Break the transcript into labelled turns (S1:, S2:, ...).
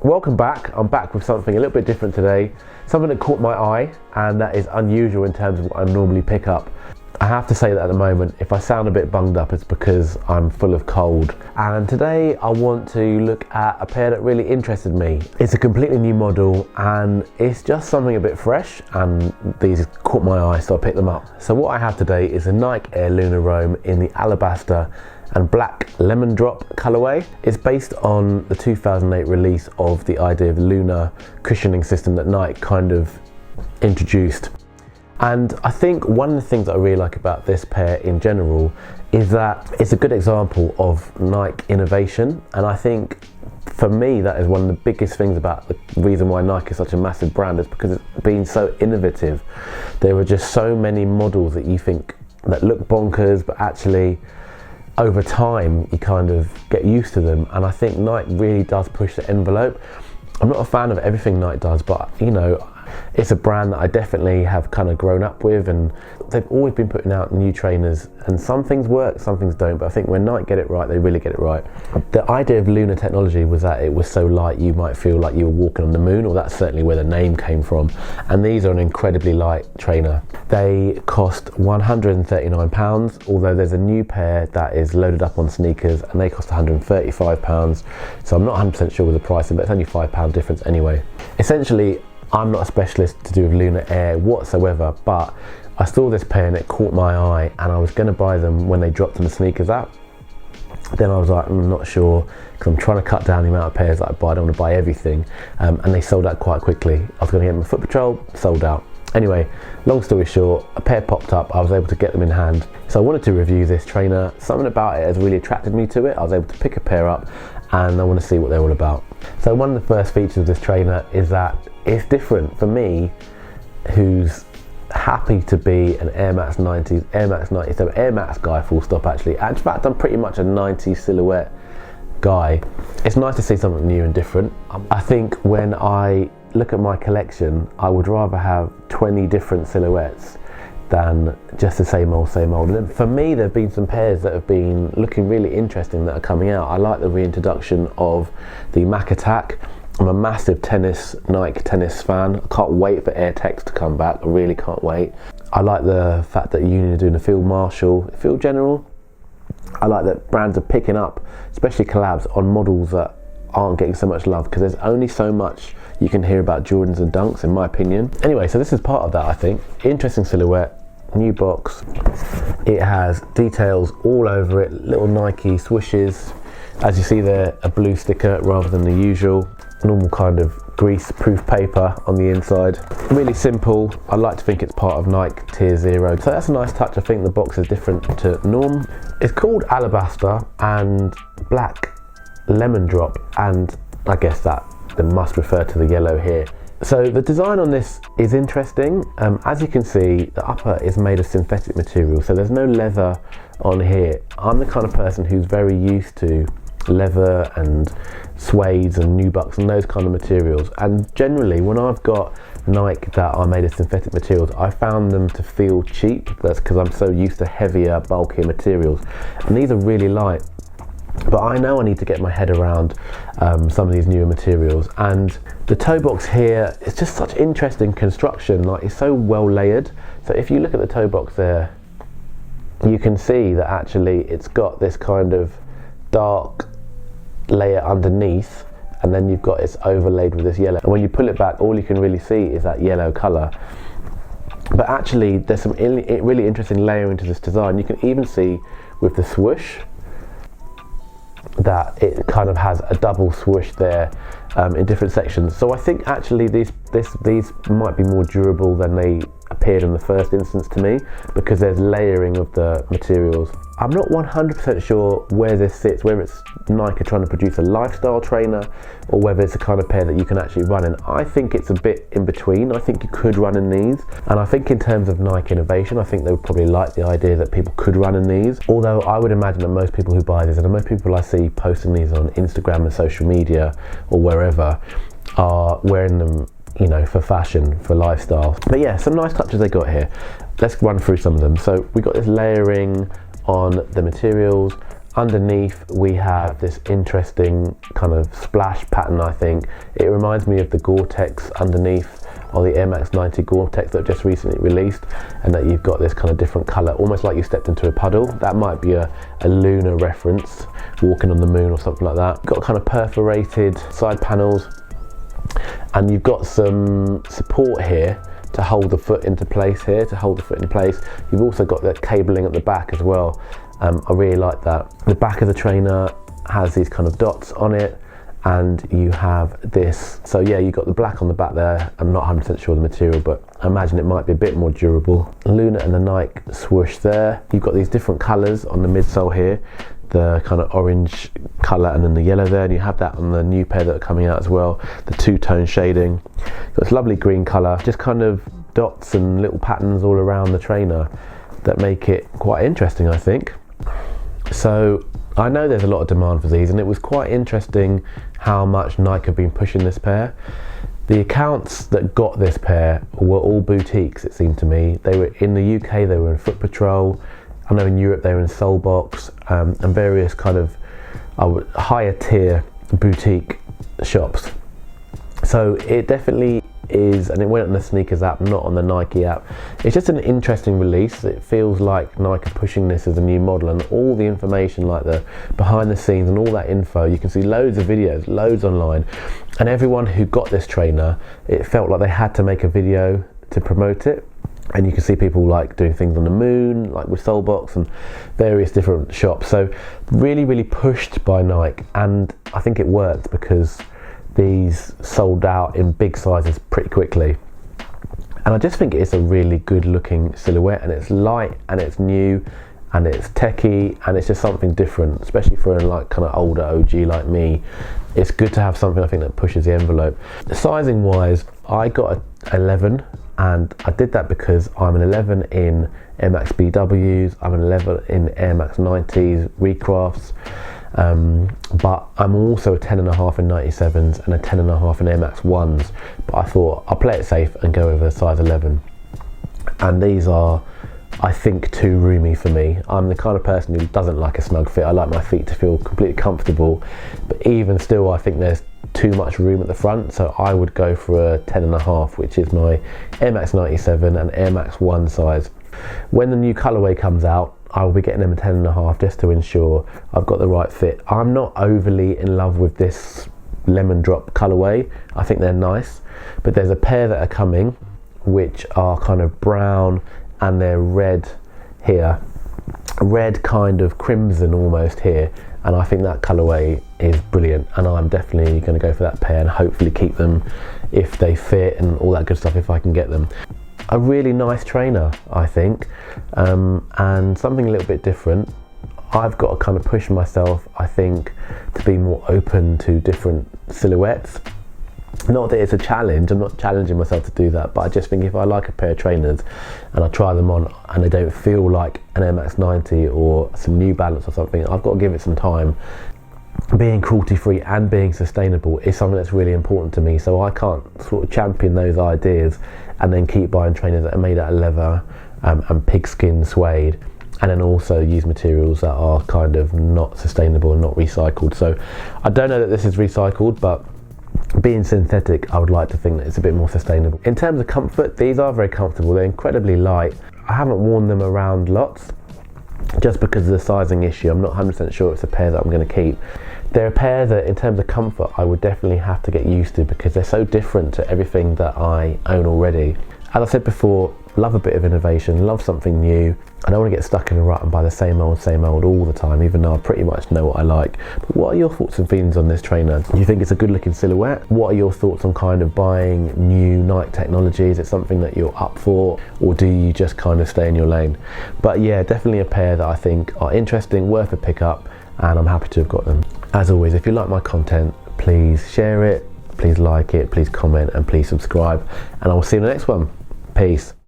S1: Welcome back. I'm back with something a little bit different today. Something that caught my eye, and that is unusual in terms of what I normally pick up. I have to say that at the moment, if I sound a bit bunged up, it's because I'm full of cold. And today I want to look at a pair that really interested me. It's a completely new model and it's just something a bit fresh, and these caught my eye, so I picked them up. So what I have today is a Nike Air Lunar Roam in the Alabaster and black lemon drop colourway. It's based on the 2008 release of the idea of the Lunar cushioning system that Nike kind of introduced. And I think one of the things that I really like about this pair in general is that it's a good example of Nike innovation, and I think for me that is one of the biggest things about the reason why Nike is such a massive brand, is because it's been so innovative. There are just so many models that you think that look bonkers, but actually over time you kind of get used to them, and I think Nike really does push the envelope. I'm not a fan of everything Nike does, but you know, it's a brand that I definitely have kind of grown up with, and they've always been putting out new trainers, and some things work, some things don't, but I think when Nike get it right, they really get it right. The idea of Lunar technology was that it was so light you might feel like you were walking on the moon, or that's certainly where the name came from, and these are an incredibly light trainer. They cost £139, although there's a new pair that is loaded up on sneakers and they cost £135, so I'm not 100% sure with the pricing, but it's only £5 difference anyway. Essentially, I'm not a specialist to do with Lunar Air whatsoever, but I saw this pair and it caught my eye, and I was going to buy them when they dropped on the sneakers app. Then I was like, I'm not sure, because I'm trying to cut down the amount of pairs that I buy. I don't want to buy everything, and they sold out quite quickly. I was going to get them at Foot Patrol, sold out. Anyway, long story short, a pair popped up, I was able to get them in hand. So I wanted to review this trainer. Something about it has really attracted me to it. I was able to pick a pair up and I want to see what they're all about. So one of the first features of this trainer is that it's different for me, who's happy to be an Air Max 90s, Air Max 97, Air Max guy, full stop actually. And in fact, I'm pretty much a 90s silhouette guy. It's nice to see something new and different. I think when I look at my collection, I would rather have 20 different silhouettes than just the same old, same old. And for me, there have been some pairs that have been looking really interesting that are coming out. I like the reintroduction of the Mac Attack. I'm a massive Nike tennis fan. I can't wait for Air Tex to come back. I really can't wait. I like the fact that Union are doing a Field Marshal, Field General. I like that brands are picking up, especially collabs, on models that aren't getting so much love, because there's only so much you can hear about Jordans and Dunks, in my opinion. Anyway, so this is part of that, I think. Interesting silhouette, new box. It has details all over it, little Nike swooshes. As you see there, a blue sticker rather than the usual. Normal kind of grease-proof paper on the inside. Really simple. I like to think it's part of Nike Tier 0. So that's a nice touch. I think the box is different to norm. It's called Alabaster and black lemon drop, and I guess that must refer to the yellow here. So the design on this is interesting. As you can see, the upper is made of synthetic material, so there's no leather on here. I'm the kind of person who's very used to leather and suedes and nubucks and those kind of materials, and generally when I've got Nike that are made of synthetic materials, I found them to feel cheap. That's because I'm so used to heavier, bulkier materials, and these are really light. But I know I need to get my head around some of these newer materials, and the toe box here is just such interesting construction. Like, it's so well layered. So if you look at the toe box there, you can see that actually it's got this kind of dark layer underneath, and then you've got it's overlaid with this yellow, and when you pull it back, all you can really see is that yellow colour. But actually there's some really interesting layering to this design. You can even see with the swoosh that it kind of has a double swoosh there in different sections. So I think actually these might be more durable than they appeared in the first instance to me, because there's layering of the materials. I'm not 100% sure where this sits, whether it's Nike trying to produce a lifestyle trainer or whether it's a kind of pair that you can actually run in. I think it's a bit in between. I think you could run in these, and I think in terms of Nike innovation, I think they would probably like the idea that people could run in these, although I would imagine that most people who buy these, and most people I see posting these on Instagram and social media or wherever, are wearing them, you know, for fashion, for lifestyle. But yeah, some nice touches they got here. Let's run through some of them. So we got this layering on the materials. underneath we have this interesting kind of splash pattern. I think it reminds me of the Gore-Tex underneath, or the Air Max 90 Gore-Tex that just recently released, and that you've got this kind of different colour, almost like you stepped into a puddle. That might be a Lunar reference, walking on the moon or something like that. You've got kind of perforated side panels, and you've got some support here to hold the foot into place here, You've also got the cabling at the back as well. I really like that. The back of the trainer has these kind of dots on it, and you have this, so yeah, you've got the black on the back there. I'm not 100% sure of the material, but I imagine it might be a bit more durable. Lunar and the Nike swoosh there. You've got these different colours on the midsole here, the kind of orange colour and then the yellow there, and you have that on the new pair that are coming out as well, the two-tone shading. Got this lovely green colour, just kind of dots and little patterns all around the trainer that make it quite interesting, I think. So I know there's a lot of demand for these, and it was quite interesting how much Nike have been pushing this pair. The accounts that got this pair were all boutiques, it seemed to me. They were in the UK, they were in Foot Patrol. I know in Europe they were in Soulbox, and various kind of higher tier boutique shops. So it definitely is, and it went on the sneakers app, not on the Nike app. It's just an interesting release. It feels like Nike are pushing this as a new model, and all the information, like the behind the scenes and all that info, you can see loads of videos, loads online, and everyone who got this trainer, it felt like they had to make a video to promote it. And you can see people like doing things on the moon, like with Soulbox and various different shops. So really, really pushed by Nike, and I think it worked because these sold out in big sizes pretty quickly. And I just think it's a really good looking silhouette, and it's light and it's new and it's techie, and it's just something different, especially for a like kind of older OG like me. It's good to have something, I think, that pushes the envelope. Sizing wise, I got a 11, and I did that because I'm an 11 in Air Max BWs, I'm an 11 in Air Max 90s Recrafts, but I'm also a 10.5 in 97s and a 10.5 in Air Max 1s. But I thought I'll play it safe and go over a size 11. And these are, I think, too roomy for me. I'm the kind of person who doesn't like a snug fit. I like my feet to feel completely comfortable, but even still I think there's too much room at the front, so I would go for a 10.5, which is my Air Max 97 and Air Max 1 size. When the new colourway comes out, I will be getting them a 10.5 just to ensure I've got the right fit. I'm not overly in love with this lemon drop colourway. I think they're nice, but there's a pair that are coming which are kind of brown and they're red here, red kind of crimson almost here, and I think that colourway is brilliant, and I'm definitely going to go for that pair and hopefully keep them if they fit and all that good stuff if I can get them. A really nice trainer, I think, and something a little bit different. I've got to kind of push myself, I think, to be more open to different silhouettes. Not that it's a challenge, I'm not challenging myself to do that, but I just think if I like a pair of trainers and I try them on and they don't feel like an Air Max 90 or some New Balance or something, I've got to give it some time. Being cruelty free and being sustainable is something that's really important to me, so I can't sort of champion those ideas and then keep buying trainers that are made out of leather and pigskin suede, and then also use materials that are kind of not sustainable and not recycled. So I don't know that this is recycled, but being synthetic, I would like to think that it's a bit more sustainable. In terms of comfort, these are very comfortable. They're incredibly light. I haven't worn them around lots just because of the sizing issue. I'm not 100% sure it's a pair that I'm going to keep. They're a pair that, in terms of comfort, I would definitely have to get used to because they're so different to everything that I own already. As I said before, love a bit of innovation, love something new. I don't want to get stuck in a rut and buy the same old all the time, even though I pretty much know what I like. But what are your thoughts and feelings on this trainer? Do you think it's a good looking silhouette? What are your thoughts on kind of buying new Nike technology? Is it something that you're up for, or do you just kind of stay in your lane? But yeah, definitely a pair that I think are interesting, worth a pickup, and I'm happy to have got them. As always, if you like my content, please share it, please like it, please comment, and please subscribe, and I will see you in the next one. Peace.